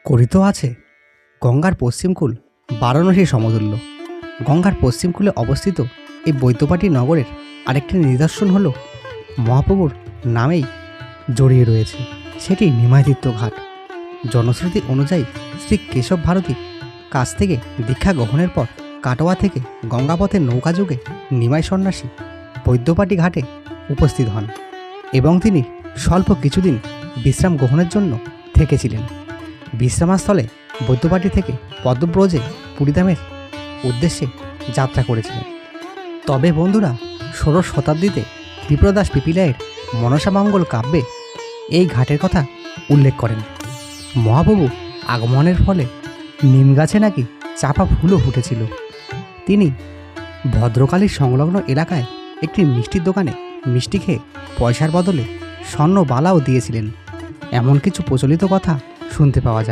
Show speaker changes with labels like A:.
A: কথিত আছে গঙ্গার পশ্চিমকূল বারাণসী সমতুল্য। গঙ্গার পশ্চিমকূলে অবস্থিত এই বৈদ্যবাটী নগরের আরেকটি নিদর্শন হল মহাপ্রভুর নামেই জড়িয়ে রয়েছে, সেটি নিমাইতীর্থ ঘাট। জনশ্রুতি অনুযায়ী শ্রী কেশব ভারতীর কাছ থেকে দীক্ষা গ্রহণের পর কাটোয়া থেকে গঙ্গাপথের নৌকাযুগে নিমাই সন্ন্যাসী বৈদ্যবাটী ঘাটে উপস্থিত হন এবং তিনি স্বল্প কিছুদিন বিশ্রাম গ্রহণের জন্য থেকেছিলেন। বিশ্রামাস্থলে বৈদ্যবাটী থেকে পদ্মব্রজে পুরীধামের উদ্দেশ্যে যাত্রা করেছিলেন। তবে বন্ধুরা, ১৬শ শতাব্দীতে বিপ্রদাস পিপিলাইয়ের মনসামঙ্গল কাব্যে এই ঘাটের কথা উল্লেখ করেন। মহাপ্রভু আগমনের ফলে নিম গাছে নাকি চাপা ফুলও ফুটেছিল। তিনি ভদ্রকালীর সংলগ্ন এলাকায় একটি মিষ্টির দোকানে মিষ্টি খেয়ে পয়সার বদলে স্বর্ণ বালাও দিয়েছিলেন, এমন কিছু প্রচলিত কথা শুনতে পাওয়া যায়।